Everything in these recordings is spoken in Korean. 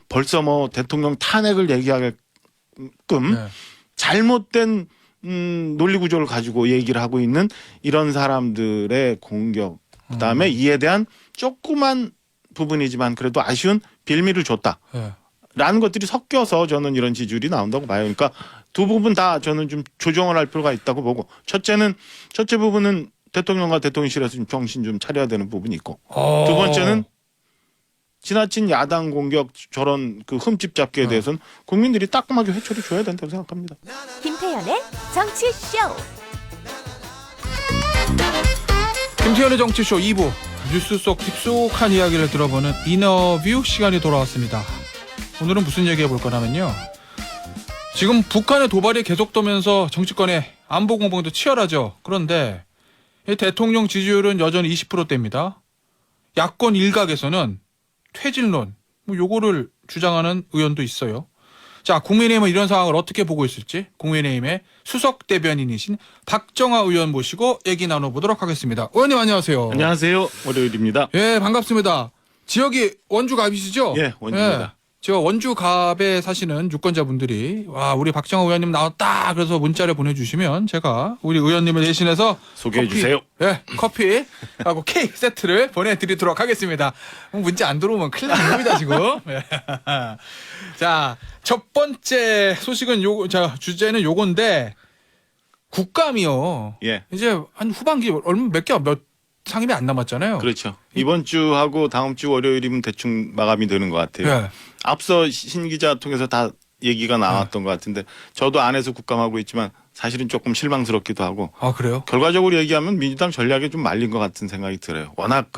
벌써 뭐 대통령 탄핵을 얘기하게끔 네. 잘못된 논리 구조를 가지고 얘기를 하고 있는 이런 사람들의 공격, 그다음에 이에 대한 조그만 부분이지만 그래도 아쉬운 빌미를 줬다. 네. 라는 것들이 섞여서 저는 이런 지지율이 나온다고 봐요. 그러니까 두 부분 다 저는 좀 조정을 할 필요가 있다고 보고, 첫째 부분은 대통령과 대통령실에서 좀 정신 좀 차려야 되는 부분이 있고, 두 번째는 지나친 야당 공격, 저런 그 흠집 잡기에 대해서는 국민들이 따끔하게 회초리 줘야 된다고 생각합니다. 김태현의 정치쇼. 김태현의 정치쇼 2부, 뉴스 속 깊숙한 이야기를 들어보는 인터뷰 시간이 돌아왔습니다. 오늘은 무슨 얘기 해볼 거냐면요, 지금 북한의 도발이 계속되면서 정치권의 안보 공방도 치열하죠. 그런데 이 대통령 지지율은 여전히 20%대입니다. 야권 일각에서는 퇴진론, 뭐 요거를 주장하는 의원도 있어요. 자, 국민의힘은 이런 상황을 어떻게 보고 있을지 국민의힘의 수석 대변인이신 박정아 의원 모시고 얘기 나눠보도록 하겠습니다. 의원님 안녕하세요. 안녕하세요. 월요일입니다. 예, 반갑습니다. 지역이 원주갑이시죠? 예, 원주입니다. 저 원주갑에 사시는 유권자분들이 와, 우리 박정아 의원님 나왔다 그래서 문자를 보내주시면 제가 우리 의원님을 대신해서 소개해 주세요. 예, 커피하고 케이크 세트를 보내드리도록 하겠습니다. 문자 안 들어오면 큰일 나는 겁니다 지금. 자, 첫 번째 소식은 자, 주제는 요건데, 국감이요. 예. 이제 한 후반기 얼마 몇 상임이 안 남았잖아요. 그렇죠. 이번 주하고 다음 주 월요일이면 대충 마감이 되는 것 같아요. 예. 앞서 신 기자 통해서 다 얘기가 나왔던 것 같은데, 저도 안에서 국감하고 있지만 사실은 조금 실망스럽기도 하고, 아, 그래요? 결과적으로 얘기하면 민주당 전략에 좀 말린 것 같은 생각이 들어요. 워낙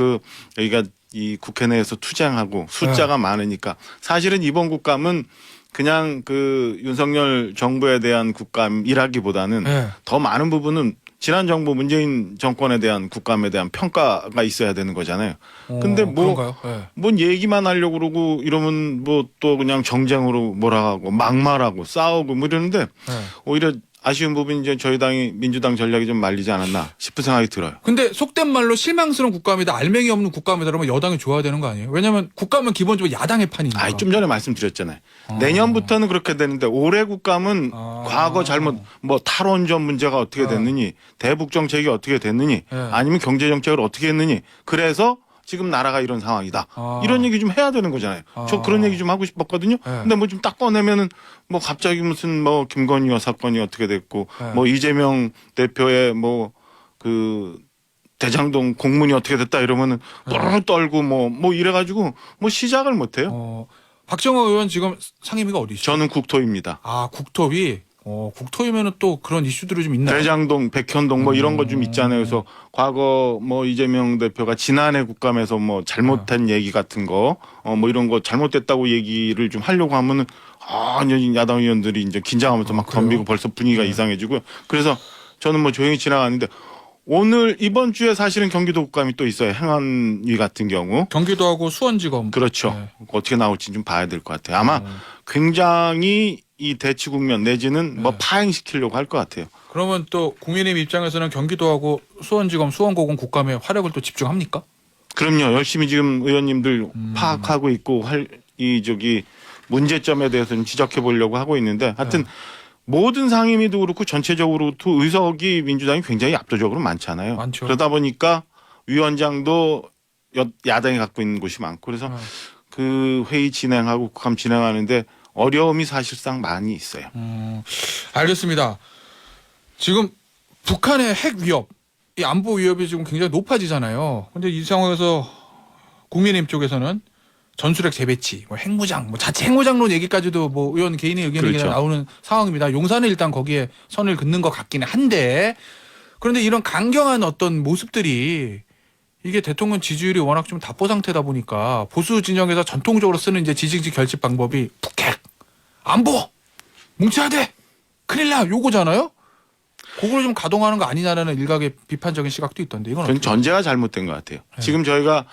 여기가 이 국회 내에서 투쟁하고 숫자가 많으니까, 사실은 이번 국감은 그냥 윤석열 정부에 대한 국감이라기보다는 예. 더 많은 부분은 지난 정부 문재인 정권에 대한 국감에 대한 평가가 있어야 되는 거잖아요. 근데 그런가요? 예. 뭔 얘기만 하려고 그러고 이러면 뭐 또 그냥 정쟁으로 몰아가고 막말하고 싸우고 뭐 이러는데, 예. 오히려 아쉬운 부분이 이제 저희 당이 민주당 전략이 좀 말리지 않았나 싶은 생각이 들어요. 근데 속된 말로 실망스러운 국감이다, 알맹이 없는 국감이다 그러면 여당이 좋아야 되는 거 아니에요? 왜냐면 국감은 기본적으로 야당의 판이니까. 좀 전에 말씀드렸잖아요. 내년부터는 그렇게 되는데 올해 국감은 과거 잘못 뭐 탈원전 문제가 어떻게 됐느니, 대북 정책이 어떻게 됐느니, 아니면 경제 정책을 어떻게 했느니, 그래서 지금 나라가 이런 상황이다. 이런 얘기 좀 해야 되는 거잖아요. 저 그런 얘기 좀 하고 싶었거든요. 근데 뭐 좀 딱 꺼내면은 뭐 갑자기 무슨 뭐 김건희 여사 건이 어떻게 됐고, 뭐 이재명 대표의 뭐 대장동 공문이 어떻게 됐다 이러면은 또르르 떨고 뭐 이래가지고 뭐 시작을 못 해요. 박정호 의원 지금 상임위가 어디시죠? 저는 국토입니다. 아, 국토위. 국토위면은 또 그런 이슈들이 좀 있나요? 대장동, 백현동 뭐 이런 거 좀 있잖아요. 그래서 과거 뭐 이재명 대표가 지난해 국감에서 뭐 잘못한 얘기 같은 거, 뭐 이런 거 잘못됐다고 얘기를 좀 하려고 하면은 야당 의원들이 이제 긴장하면서 막 그래요? 덤비고 벌써 분위기가 이상해지고요. 그래서 저는 뭐 조용히 지나가는데, 이번 주에 사실은 경기도 국감이 또 있어요. 행안위 같은 경우. 경기도하고 수원지검. 그렇죠. 네. 어떻게 나올지 좀 봐야 될 것 같아요. 아마 굉장히 이 대치 국면 내지는 뭐 파행시키려고 할 것 같아요. 그러면 또 국민의힘 입장에서는 경기도하고 수원지검, 수원고검 국감에 화력을 또 집중합니까? 그럼요. 열심히 지금 의원님들 파악하고 있고 문제점에 대해서 좀 지적해 보려고 하고 있는데, 하여튼 모든 상임위도 그렇고 전체적으로도 의석이 민주당이 굉장히 압도적으로 많잖아요. 많죠. 그러다 보니까 위원장도 야당이 갖고 있는 곳이 많고, 그래서 그 회의 진행하고 국감 진행하는데 어려움이 사실상 많이 있어요. 알겠습니다. 지금 북한의 핵 위협, 이 안보 위협이 지금 굉장히 높아지잖아요. 근데 이 상황에서 국민의힘 쪽에서는 전술핵 재배치, 뭐 핵무장, 뭐 자체 핵무장론 얘기까지도 뭐 의원 개인의 의견이 그렇죠. 나오는 상황입니다. 용산은 일단 거기에 선을 긋는 것 같기는 한데, 그런데 이런 강경한 어떤 모습들이, 이게 대통령 지지율이 워낙 좀 답보 상태다 보니까 보수 진영에서 전통적으로 쓰는 이제 지지직 결집 방법이 북핵, 안보, 뭉쳐야 돼, 큰일 나, 요거잖아요. 그걸 좀 가동하는 거 아니냐라는 일각의 비판적인 시각도 있던데, 이건 그건 어떻게? 전제가 잘못된 것 같아요. 지금 저희가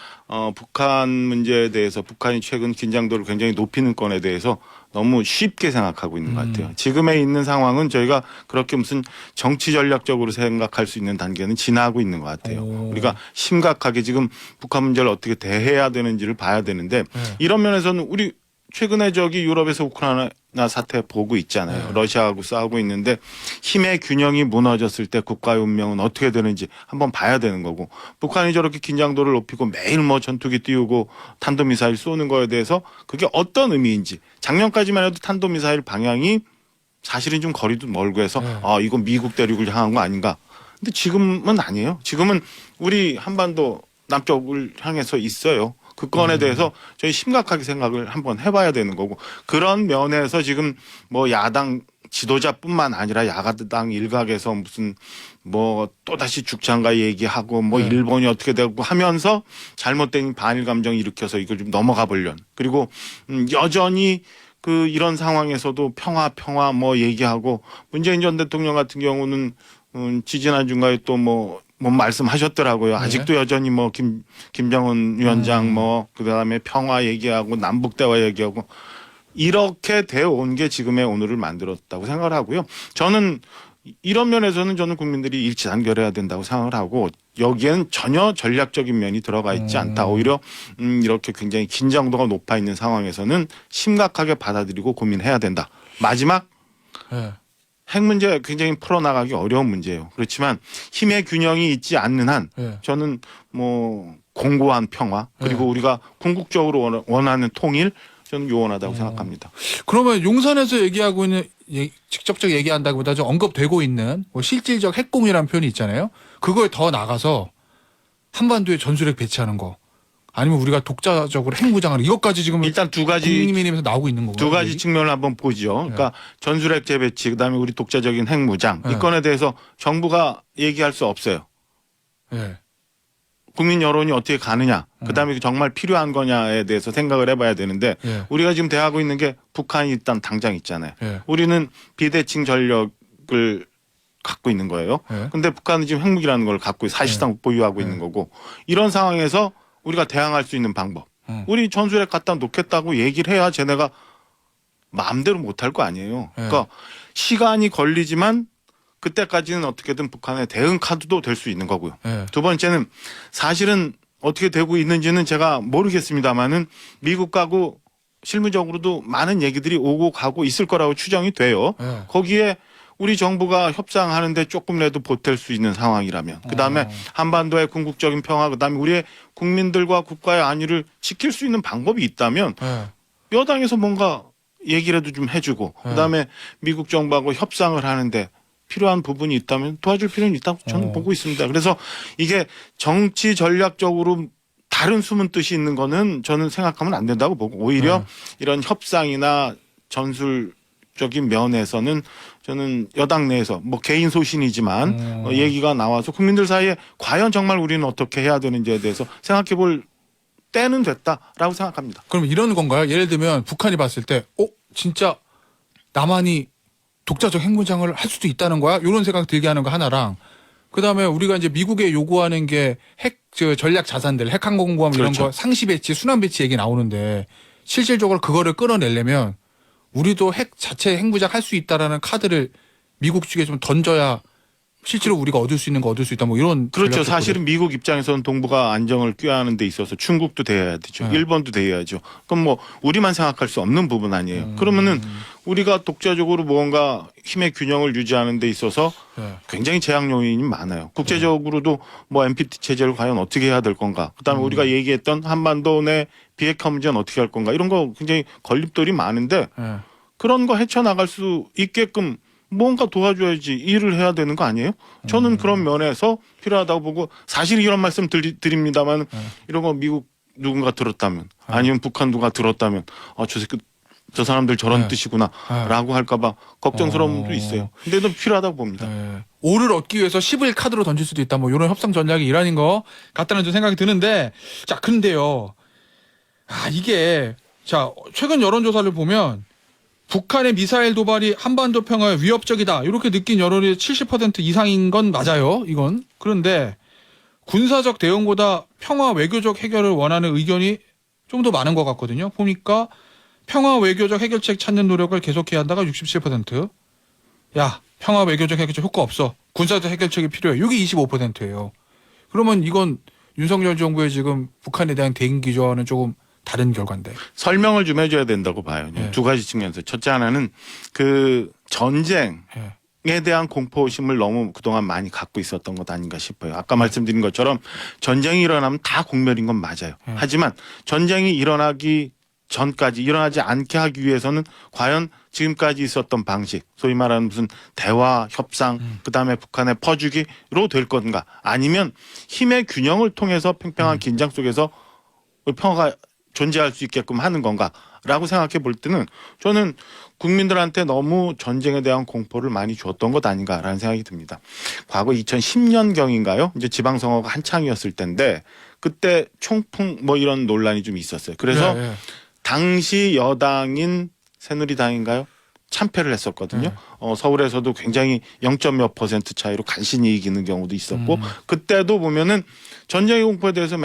북한 문제에 대해서, 북한이 최근 긴장도를 굉장히 높이는 건에 대해서 너무 쉽게 생각하고 있는 것 같아요. 지금에 있는 상황은 저희가 그렇게 무슨 정치 전략적으로 생각할 수 있는 단계는 지나고 있는 것 같아요. 우리가 심각하게 지금 북한 문제를 어떻게 대해야 되는지를 봐야 되는데, 이런 면에서는 우리 최근에 저기 유럽에서 우크라이나 사태 보고 있잖아요. 네. 러시아하고 싸우고 있는데 힘의 균형이 무너졌을 때 국가의 운명은 어떻게 되는지 한번 봐야 되는 거고, 북한이 저렇게 긴장도를 높이고 매일 뭐 전투기 띄우고 탄도미사일 쏘는 거에 대해서 그게 어떤 의미인지, 작년까지만 해도 탄도미사일 방향이 사실은 좀 거리도 멀고 해서 네. 이건 미국 대륙을 향한 거 아닌가. 근데 지금은 아니에요. 지금은 우리 한반도 남쪽을 향해서 있어요. 그 건에 대해서 저희 심각하게 생각을 한번 해봐야 되는 거고, 그런 면에서 지금 뭐 야당 지도자뿐만 아니라 야당 일각에서 무슨 뭐 또다시 죽창가 얘기하고 뭐 네. 일본이 어떻게 되고 하면서 잘못된 반일 감정 일으켜서 이걸 좀 넘어가 보려는, 그리고 여전히 그 이런 상황에서도 평화 뭐 얘기하고, 문재인 전 대통령 같은 경우는 지지난 중간에 또 뭐 말씀하셨더라고요. 아직도 여전히 뭐 김정은 위원장 뭐 그다음에 평화 얘기하고 남북 대화 얘기하고, 이렇게 되어 온 게 지금의 오늘을 만들었다고 생각을 하고요. 저는 이런 면에서는 저는 국민들이 일치단결해야 된다고 생각을 하고, 여기에는 전혀 전략적인 면이 들어가 있지 않다. 오히려 이렇게 굉장히 긴장도가 높아 있는 상황에서는 심각하게 받아들이고 고민해야 된다. 마지막, 네. 핵 문제 굉장히 풀어나가기 어려운 문제예요. 그렇지만 힘의 균형이 있지 않는 한 네. 저는 뭐 공고한 평화, 그리고 네. 우리가 궁극적으로 원하는 통일, 저는 요원하다고 생각합니다. 그러면 용산에서 얘기하고 있는 직접적 얘기한다기보다 좀 언급되고 있는 뭐 실질적 핵공유라는 표현이 있잖아요. 그걸 더 나가서 한반도에 전술핵 배치하는 거, 아니면 우리가 독자적으로 핵무장하는, 이것까지 지금 일단 두 가지 국민의힘에서 나오고 있는 거고요. 두 가지 측면을 한번 보죠. 그러니까 전술핵 재배치, 그다음에 우리 독자적인 핵무장, 네. 이 건에 대해서 정부가 얘기할 수 없어요. 네. 국민 여론이 어떻게 가느냐, 그다음에 정말 필요한 거냐에 대해서 생각을 해봐야 되는데, 네. 우리가 지금 대하고 있는 게 북한이 일단 당장 있잖아요. 네. 우리는 비대칭 전력을 갖고 있는 거예요. 네. 근데 북한은 지금 핵무기라는 걸 갖고 사실상 보유하고 있는 거고, 이런 상황에서 우리가 대항할 수 있는 방법, 우리 전술핵 갖다 놓겠다고 얘기를 해야 쟤네가 마음대로 못할 거 아니에요. 그러니까 시간이 걸리지만 그때까지는 어떻게든 북한의 대응 카드도 될 수 있는 거고요. 네. 두 번째는 사실은 어떻게 되고 있는지는 제가 모르겠습니다만은 미국하고 실무적으로도 많은 얘기들이 오고 가고 있을 거라고 추정이 돼요. 네. 거기에 우리 정부가 협상하는데 조금이라도 보탤 수 있는 상황이라면, 그다음에 한반도의 궁극적인 평화, 그다음에 우리의 국민들과 국가의 안위를 지킬 수 있는 방법이 있다면 네. 여당에서 뭔가 얘기라도 좀 해주고, 그다음에 미국 정부하고 협상을 하는데 필요한 부분이 있다면 도와줄 필요는 있다고 저는 보고 있습니다. 그래서 이게 정치 전략적으로 다른 숨은 뜻이 있는 거는 저는 생각하면 안 된다고 보고, 오히려 이런 협상이나 전술적인 면에서는 저는 여당 내에서 뭐 개인 소신이지만 얘기가 나와서 국민들 사이에 과연 정말 우리는 어떻게 해야 되는지에 대해서 생각해 볼 때는 됐다라고 생각합니다. 그럼 이런 건가요? 예를 들면 북한이 봤을 때, 진짜 남한이 독자적 핵무장을 할 수도 있다는 거야? 이런 생각 들게 하는 거 하나랑, 그다음에 우리가 이제 미국에 요구하는 게 전략 자산들, 핵항공모함 이런 그렇죠. 거 상시 배치, 순환 배치 얘기 나오는데, 실질적으로 그거를 끌어내려면 우리도 핵 무장 할 수 있다라는 카드를 미국 측에 좀 던져야 실제로 우리가 얻을 수 있는 거 얻을 수 있다, 뭐 이런. 그렇죠. 전략적으로. 사실은 미국 입장에서는 동북아 안정을 꾀하는 데 있어서 중국도 대해야 되죠. 일본도 대해야죠. 그럼 뭐 우리만 생각할 수 없는 부분 아니에요. 그러면은 우리가 독자적으로 뭔가 힘의 균형을 유지하는 데 있어서 굉장히 제약 요인이 많아요. 국제적으로도 뭐 NPT 체제를 과연 어떻게 해야 될 건가, 그다음에 우리가 얘기했던 한반도 내 비핵화 문제는 어떻게 할 건가, 이런 거 굉장히 걸림돌이 많은데, 그런 거 헤쳐나갈 수 있게끔 뭔가 도와줘야지 일을 해야 되는 거 아니에요? 저는 그런 면에서 필요하다고 보고, 사실 이런 말씀 드립니다만, 이런 거 미국 누군가 들었다면, 아니면 북한 누가 들었다면, 저 사람들 저런 뜻이구나 라고 할까봐 걱정스러운 분도 있어요. 근데 또 필요하다고 봅니다. 오를 얻기 위해서 10을 카드로 던질 수도 있다, 뭐 이런 협상 전략이 일환인 거 같다는 좀 생각이 드는데, 자, 근데요, 이게, 자, 최근 여론조사를 보면 북한의 미사일 도발이 한반도 평화에 위협적이다, 이렇게 느낀 여론이 70% 이상인 건 맞아요, 이건. 그런데 군사적 대응보다 평화 외교적 해결을 원하는 의견이 좀 더 많은 것 같거든요. 보니까 평화 외교적 해결책 찾는 노력을 계속해야 한다가 67%. 야, 평화 외교적 해결책 효과 없어, 군사적 해결책이 필요해, 이게 25%예요. 그러면 이건 윤석열 정부의 지금 북한에 대한 대응 기조와는 조금 다른 결과인데. 설명을 좀 해줘야 된다고 봐요. 예. 두 가지 측면에서. 첫째 하나는 그 전쟁에 예. 대한 공포심을 너무 그동안 많이 갖고 있었던 것 아닌가 싶어요. 아까 말씀드린 것처럼 전쟁이 일어나면 다 공멸인 건 맞아요. 하지만 전쟁이 일어나기 전까지 일어나지 않게 하기 위해서는 과연 지금까지 있었던 방식, 소위 말하는 무슨 대화, 협상, 그다음에 북한의 퍼주기로 될 건가, 아니면 힘의 균형을 통해서 팽팽한 긴장 속에서 평화가 존재할 수 있게끔 하는 건가라고 생각해 볼 때는 저는 국민들한테 너무 전쟁에 대한 공포를 많이 줬던 것 아닌가라는 생각이 듭니다. 과거 2010년경인가요? 이제 지방선거가 한창이었을 텐데 그때 총풍 뭐 이런 논란이 좀 있었어요. 그래서 예, 예. 당시 여당인 새누리당인가요? 참패를 했었거든요. 서울에서도 굉장히 0.몇 % 차이로 간신히 이기는 경우도 있었고 그때도 보면은 전쟁의 공포에 대해서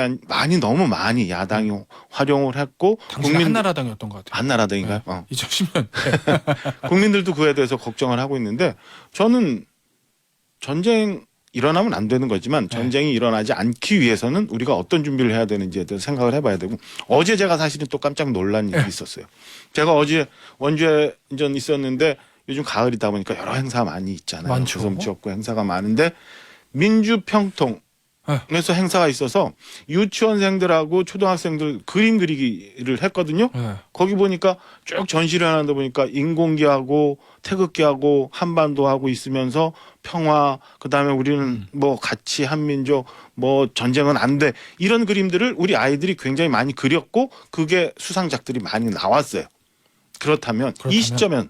너무 많이 야당이 활용을 했고 당시 한나라당이었던 것 같아요. 한나라당인가요? 네. 2010년. 국민들도 그에 대해서 걱정을 하고 있는데 저는 전쟁 일어나면 안 되는 거지만 전쟁이 일어나지 않기 위해서는 우리가 어떤 준비를 해야 되는지에 대해서 생각을 해봐야 되고 어제 제가 사실은 또 깜짝 놀란 일이 있었어요. 제가 어제 원주에 인전 있었는데 요즘 가을이다 보니까 여러 행사 많이 있잖아요. 많죠. 조성 지역구 행사가 많은데 민주평통에서 행사가 있어서 유치원생들하고 초등학생들 그림 그리기를 했거든요. 예. 거기 보니까 쭉 전시를 하는데 보니까 인공기하고 태극기하고 한반도하고 있으면서 평화 그다음에 우리는 뭐 같이 한민족 뭐 전쟁은 안 돼 이런 그림들을 우리 아이들이 굉장히 많이 그렸고 그게 수상작들이 많이 나왔어요. 그렇다면 이 시점엔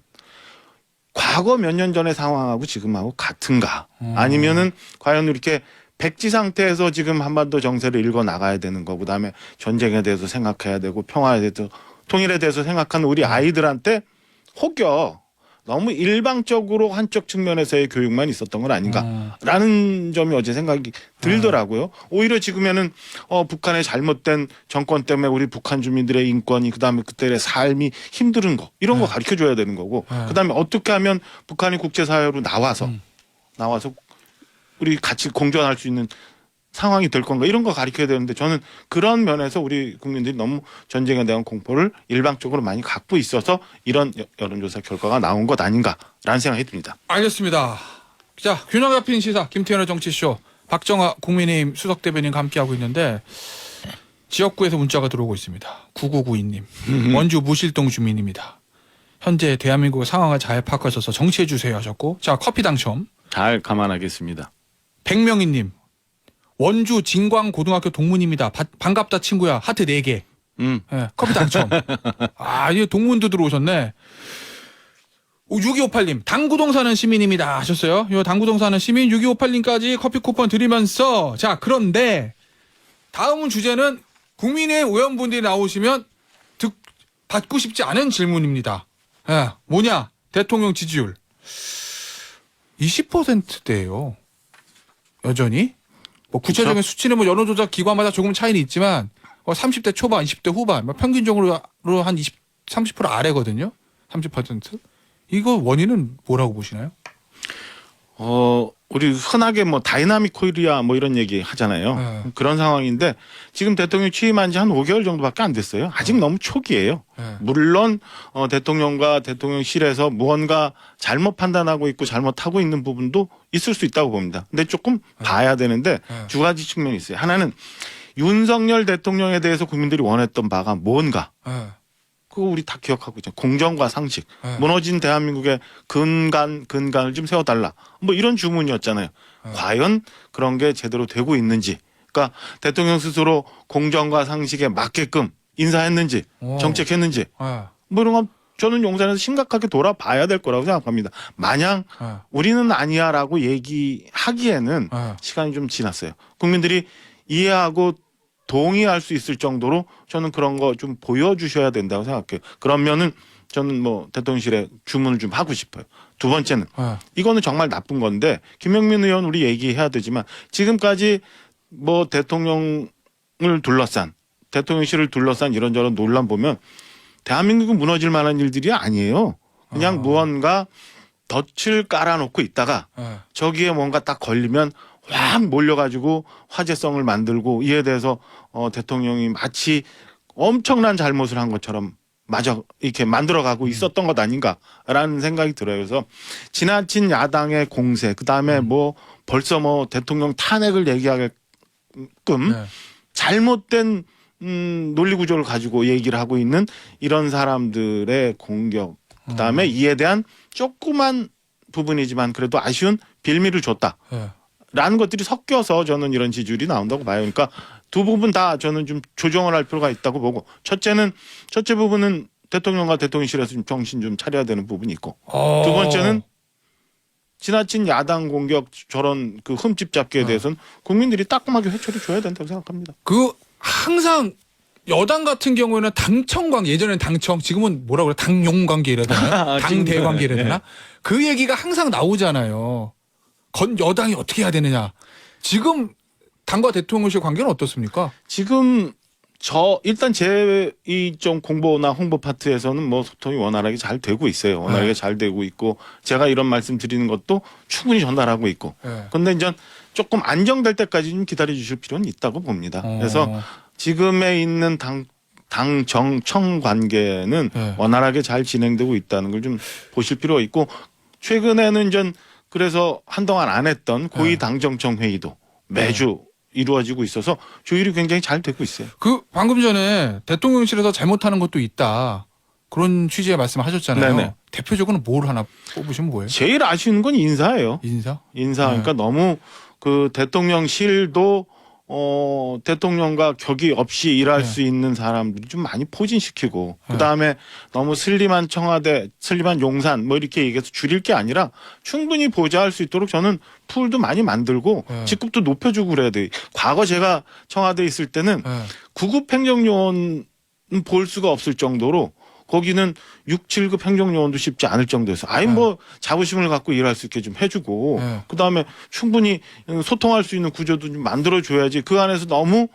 과거 몇 년 전의 상황하고 지금하고 같은가 아니면은 과연 이렇게 백지 상태에서 지금 한반도 정세를 읽어 나가야 되는 거 그다음에 전쟁에 대해서 생각해야 되고 평화에 대해서 통일에 대해서 생각하는 우리 아이들한테 혹여 너무 일방적으로 한쪽 측면에서의 교육만 있었던 건 아닌가라는 점이 어제 생각이 들더라고요. 오히려 지금에는 북한의 잘못된 정권 때문에 우리 북한 주민들의 인권이 그다음에 그때의 삶이 힘든 거 이런 거 가르쳐줘야 되는 거고 그다음에 어떻게 하면 북한이 국제사회로 나와서 우리 같이 공존할 수 있는 상황이 될 건가 이런 거 가르쳐야 되는데 저는 그런 면에서 우리 국민들이 너무 전쟁에 대한 공포를 일방적으로 많이 갖고 있어서 이런 여론조사 결과가 나온 것 아닌가라는 생각이 듭니다. 알겠습니다. 자, 균형 잡힌 시사 김태현의 정치쇼 박정아 국민의힘 수석대변인과 함께하고 있는데 지역구에서 문자가 들어오고 있습니다. 9992님 원주 무실동 주민입니다. 현재 대한민국 상황을 잘 파악하셔서 정치해 주세요 하셨고 자 커피 당첨 잘 감안하겠습니다. 백명희님 원주 진광고등학교 동문입니다. 반갑다 친구야. 하트 4개. 예, 커피 당첨. 아, 이게 동문도 들어오셨네. 6258님 당구동 사는 시민입니다 하셨어요. 요 당구동 사는 시민 6258님까지 커피 쿠폰 드리면서 자 그런데 다음 주제는 국민의힘 의원분들이 나오시면 받고 싶지 않은 질문입니다. 예, 뭐냐 대통령 지지율 20%대예요. 여전히 뭐 구체적인 그렇죠? 수치는 뭐 여론조사 기관마다 조금 차이는 있지만 30대 초반, 20대 후반, 평균적으로 한 30% 아래거든요. 30%. 이거 원인은 뭐라고 보시나요? 우리 흔하게 뭐 다이나믹 코리아 뭐 이런 얘기 하잖아요. 그런 상황인데 지금 대통령 취임한 지 한 5개월 정도밖에 안 됐어요. 아직 너무 초기예요. 물론 대통령과 대통령실에서 무언가 잘못 판단하고 있고 잘못하고 있는 부분도 있을 수 있다고 봅니다. 근데 조금 봐야 되는데 두 가지 측면이 있어요. 하나는 윤석열 대통령에 대해서 국민들이 원했던 바가 뭔가. 그거 우리 다 기억하고 있잖아요. 공정과 상식. 무너진 대한민국의 근간을 좀 세워달라. 뭐 이런 주문이었잖아요. 과연 그런 게 제대로 되고 있는지. 그러니까 대통령 스스로 공정과 상식에 맞게끔 인사했는지 정책했는지 뭐 이런 건 저는 용산에서 심각하게 돌아봐야 될 거라고 생각합니다. 마냥 우리는 아니야라고 얘기하기에는 시간이 좀 지났어요. 국민들이 이해하고 동의할 수 있을 정도로 저는 그런 거 좀 보여주셔야 된다고 생각해요. 그러면은 저는 뭐 대통령실에 주문을 좀 하고 싶어요. 두 번째는 이거는 정말 나쁜 건데 김영민 의원 우리 얘기해야 되지만 지금까지 뭐 대통령을 둘러싼 대통령실을 둘러싼 이런저런 논란 보면 대한민국은 무너질 만한 일들이 아니에요. 그냥 무언가 덫을 깔아놓고 있다가 저기에 뭔가 딱 걸리면 확 몰려가지고 화제성을 만들고 이에 대해서 대통령이 마치 엄청난 잘못을 한 것처럼 마저 이렇게 만들어가고 있었던 것 아닌가라는 생각이 들어요. 그래서 지나친 야당의 공세, 그 다음에 뭐 벌써 뭐 대통령 탄핵을 얘기하게끔 네. 잘못된 논리 구조를 가지고 얘기를 하고 있는 이런 사람들의 공격, 그 다음에 이에 대한 조그만 부분이지만 그래도 아쉬운 빌미를 줬다. 네. 라는 것들이 섞여서 저는 이런 지지율이 나온다고 봐요. 그러니까 두 부분 다 저는 좀 조정을 할 필요가 있다고 보고 첫째 부분은 대통령과 대통령실에서 좀 정신 좀 차려야 되는 부분이 있고 두 번째는 지나친 야당 공격 저런 그 흠집 잡기에 대해서는 국민들이 따끔하게 회초리 줘야 된다고 생각합니다. 그 항상 여당 같은 경우에는 당청 관계, 예전에는 당청, 지금은 뭐라 그래, 당용 관계 이래야 되나? 당대 관계 이래야 되나? 그 얘기가 항상 나오잖아요. 여당이 어떻게 해야 되느냐. 지금 당과 대통령실 관계는 어떻습니까? 지금 일단 제 이 좀 공보나 홍보 파트에서는 뭐 소통이 원활하게 잘 되고 있어요. 원활하게 잘 되고 있고 제가 이런 말씀 드리는 것도 충분히 전달하고 있고. 근데 이제 조금 안정될 때까지 좀 기다려 주실 필요는 있다고 봅니다. 그래서 지금에 있는 당정청 관계는 원활하게 잘 진행되고 있다는 걸 좀 보실 필요가 있고 최근에는 전 그래서 한동안 안 했던 고위 당정청 회의도 매주 이루어지고 있어서 조율이 굉장히 잘 되고 있어요. 그 방금 전에 대통령실에서 잘못하는 것도 있다. 그런 취지의 말씀하셨잖아요. 네네. 대표적으로 뭘 하나 뽑으시면 뭐예요? 제일 아쉬운 건 인사예요. 인사? 그러니까 너무 그 대통령실도 대통령과 격이 없이 일할 수 있는 사람들이 좀 많이 포진시키고 그다음에 너무 슬림한 청와대, 슬림한 용산 뭐 이렇게 얘기해서 줄일 게 아니라 충분히 보좌할 수 있도록 저는 풀도 많이 만들고 직급도 높여주고 그래야 돼. 과거 제가 청와대에 있을 때는 구급 행정요원 볼 수가 없을 정도로 거기는 6, 7급 행정요원도 쉽지 않을 정도였어. 뭐 자부심을 갖고 일할 수 있게 좀 해주고 그다음에 충분히 소통할 수 있는 구조도 좀 만들어줘야지 그 안에서 너무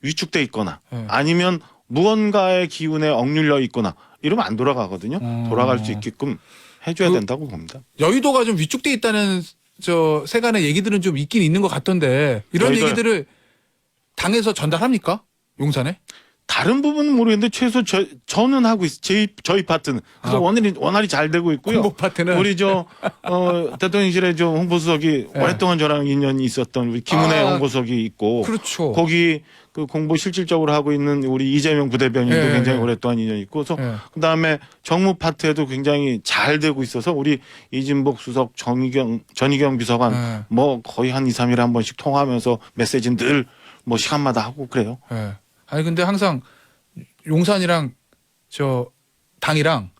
위축돼 있거나 아니면 무언가의 기운에 억눌려 있거나 이러면 안 돌아가거든요. 돌아갈 수 있게끔 해줘야 된다고 봅니다. 여의도가 좀 위축돼 있다는 세간의 얘기들은 좀 있긴 있는 것 같던데 이런 여의도요? 얘기들을 당에서 전달합니까? 용산에? 다른 부분은 모르겠는데 최소 저는 하고 있어요. 저희 파트는. 그래서 원활히 잘 되고 있고요. 홍보 파트는? 우리 대통령실의 홍보수석이 오랫동안 저랑 인연이 있었던 우리 김은혜 홍보수석이 있고. 그렇죠. 거기 그 공보 실질적으로 하고 있는 우리 이재명 부대변인도 굉장히 오랫동안 인연이 있고. 그래서 그다음에 정무 파트에도 굉장히 잘 되고 있어서 우리 이진복 수석, 전희경 비서관 뭐 거의 한 2, 3일에 한 번씩 통화하면서 메시지는 늘 뭐 시간마다 하고 그래요. 아니 근데 항상 용산이랑 당이랑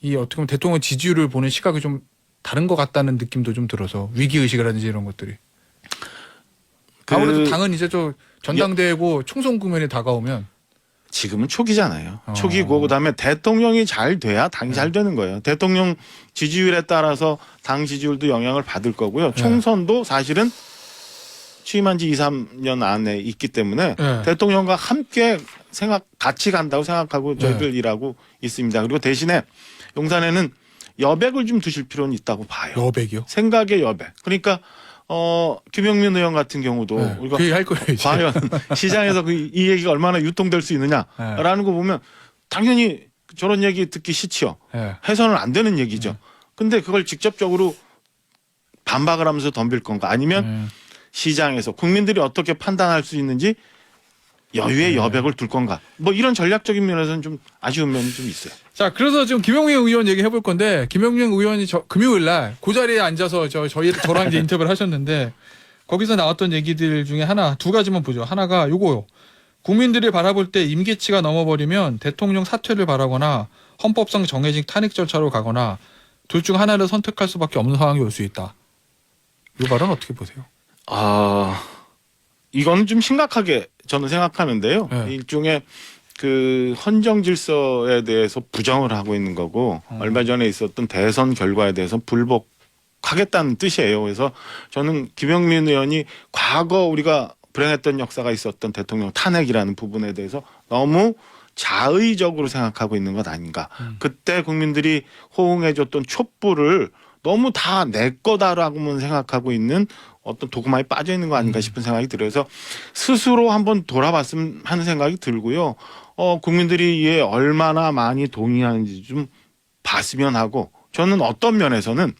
이 어떻게 보면 대통령 지지율을 보는 시각이 좀 다른 것 같다는 느낌도 좀 들어서 위기 의식이라든지 이런 것들이 아무래도 당은 이제 전당대회고 총선 국면이 다가오면 지금은 초기잖아요. 초기고 그다음에 대통령이 잘 돼야 당이 잘 되는 거예요. 대통령 지지율에 따라서 당 지지율도 영향을 받을 거고요. 총선도 사실은 취임한 지 2, 3년 안에 있기 때문에 대통령과 함께 같이 간다고 생각하고 저희들 일하고 있습니다. 그리고 대신에 용산에는 여백을 좀 두실 필요는 있다고 봐요. 여백이요? 생각의 여백. 그러니까 김영민 의원 같은 경우도 우리가 그 얘기 할 거예요. 이제. 과연 시장에서 이 얘기가 얼마나 유통될 수 있느냐라는 거 보면 당연히 저런 얘기 듣기 싫지요. 해서는 안 되는 얘기죠. 근데 그걸 직접적으로 반박을 하면서 덤빌 건가 아니면 시장에서 국민들이 어떻게 판단할 수 있는지 여유의 여백을 둘 건가 뭐 이런 전략적인 면에서는 좀 아쉬운 면이 좀 있어요. 자, 그래서 지금 김영민 의원 얘기 해볼 건데 김영민 의원이 금요일 날 그 자리에 앉아서 저랑 이제 인터뷰를 하셨는데 거기서 나왔던 얘기들 중에 두 가지만 보죠. 하나가 요거요. 국민들이 바라볼 때 임기치가 넘어버리면 대통령 사퇴를 바라거나 헌법상 정해진 탄핵 절차로 가거나 둘 중 하나를 선택할 수밖에 없는 상황이 올 수 있다. 이 발언 어떻게 보세요? 이거는 좀 심각하게 저는 생각하는데요. 일종의 그 헌정 질서에 대해서 부정을 하고 있는 거고 얼마 전에 있었던 대선 결과에 대해서 불복하겠다는 뜻이에요. 그래서 저는 김영민 의원이 과거 우리가 불행했던 역사가 있었던 대통령 탄핵이라는 부분에 대해서 너무 자의적으로 생각하고 있는 것 아닌가. 그때 국민들이 호응해줬던 촛불을 너무 다 내 거다라고만 생각하고 있는 어떤 도구마에 빠져 있는 거 아닌가 싶은 생각이 들어서 스스로 한번 돌아봤으면 하는 생각이 들고요. 국민들이 이에 얼마나 많이 동의하는지 좀 봤으면 하고 저는 어떤 면에서는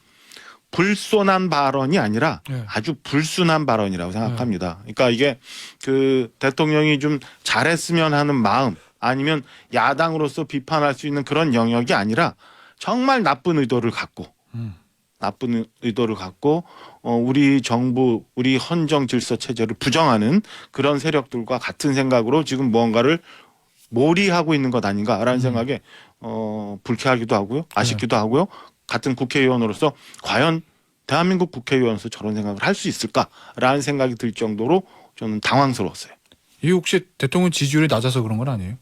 불손한 발언이 아니라 네. 아주 불순한 발언이라고 생각합니다. 그러니까 이게 그 대통령이 좀 잘했으면 하는 마음 아니면 야당으로서 비판할 수 있는 그런 영역이 아니라 정말 나쁜 의도를 갖고 우리 정부, 우리 헌정 질서 체제를 부정하는 그런 세력들과 같은 생각으로 지금 무언가를 몰이하고 있는 것 아닌가라는 생각에 불쾌하기도 하고요, 아쉽기도 하고요. 같은 국회의원으로서 과연 대한민국 국회의원으로서 저런 생각을 할 수 있을까라는 생각이 들 정도로 저는 당황스러웠어요. 이 혹시 대통령 지지율이 낮아서 그런 건 아니에요?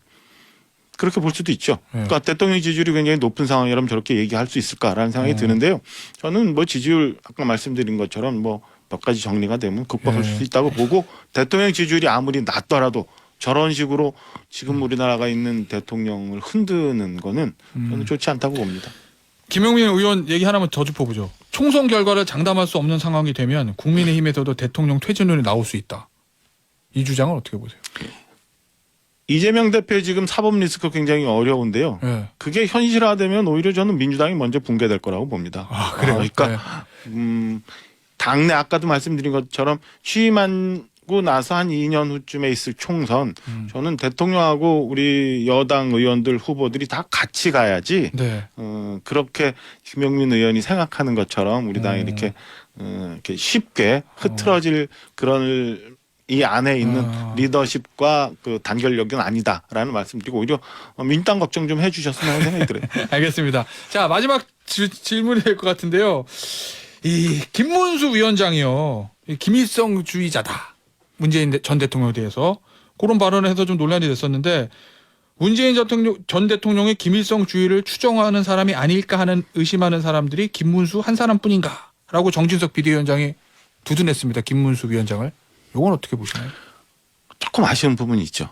그렇게 볼 수도 있죠. 그러니까 대통령 지지율이 굉장히 높은 상황이라면 저렇게 얘기할 수 있을까라는 생각이 드는데요. 저는 뭐 지지율 아까 말씀드린 것처럼 뭐 몇 가지 정리가 되면 극복할 수 있다고 보고 대통령 지지율이 아무리 낮더라도 저런 식으로 지금 우리나라가 있는 대통령을 흔드는 거는 저는 좋지 않다고 봅니다. 김용민 의원 얘기 하나만 더 짚어보죠. 총선 결과를 장담할 수 없는 상황이 되면 국민의힘에서도 대통령 퇴진론이 나올 수 있다. 이 주장은 어떻게 보세요? 이재명 대표의 지금 사법 리스크 굉장히 어려운데요. 네. 그게 현실화되면 오히려 저는 민주당이 먼저 붕괴될 거라고 봅니다. 아, 그래요? 그러니까 당내 아까도 말씀드린 것처럼 취임하고 나서 한 2년 후쯤에 있을 총선 저는 대통령하고 우리 여당 의원들 후보들이 다 같이 가야지 네. 그렇게 김용민 의원이 생각하는 것처럼 우리 당이 이렇게 쉽게 흐트러질 그런 이 안에 있는 리더십과 그 단결력은 아니다라는 말씀드리고 오히려 민주당 걱정 좀 해주셨으면 하는 생각이 들어요. 알겠습니다. 자, 마지막 질문이 될 것 같은데요. 이 김문수 위원장이요. 이 김일성주의자다. 문재인 전 대통령에 대해서 그런 발언을 해서 좀 논란이 됐었는데 문재인 전 대통령의 김일성주의를 추정하는 사람이 아닐까 하는 의심하는 사람들이 김문수 한 사람뿐인가? 라고 정진석 비대위원장이 두둔했습니다. 김문수 위원장을. 이건 어떻게 보시나요? 조금 아쉬운 부분이 있죠.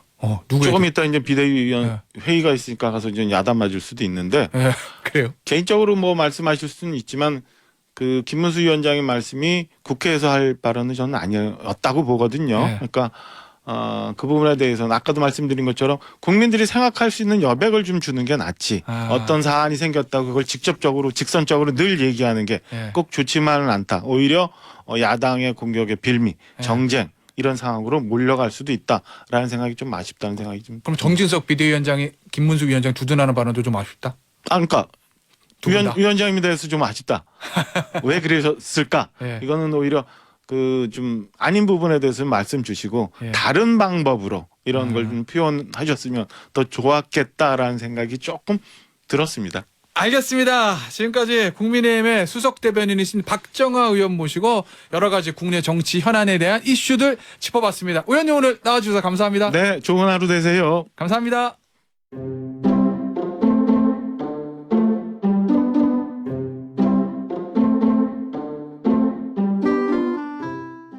누구예요? 조금 이따 이제 비대위원 회의가 있으니까 가서 이제 야단 맞을 수도 있는데 네, 그래요. 개인적으로 뭐 말씀하실 수는 있지만 그 김문수 위원장의 말씀이 국회에서 할 발언은 저는 아니었다고 보거든요. 네. 그러니까 그 부분에 대해서는 아까도 말씀드린 것처럼 국민들이 생각할 수 있는 여백을 좀 주는 게 낫지. 어떤 사안이 생겼다고 그걸 직접적으로 직선적으로 늘 얘기하는 게 꼭 좋지만은 않다. 오히려 야당의 공격의 빌미, 정쟁 이런 상황으로 몰려갈 수도 있다라는 생각이 좀 아쉽다는 생각이 좀. 그럼 정진석 비대위원장이 김문수 위원장 두둔하는 발언도 좀 아쉽다? 그러니까 위원장님에 대해서 좀 아쉽다. 왜 그러셨을까? 이거는 오히려 그 좀 아닌 부분에 대해서 말씀 주시고 다른 방법으로 이런 걸 좀 표현하셨으면 더 좋았겠다라는 생각이 조금 들었습니다. 알겠습니다. 지금까지 국민의힘의 수석 대변인이신 박정하 의원 모시고 여러 가지 국내 정치 현안에 대한 이슈들 짚어봤습니다. 의원님 오늘 나와주셔서 감사합니다. 네, 좋은 하루 되세요. 감사합니다.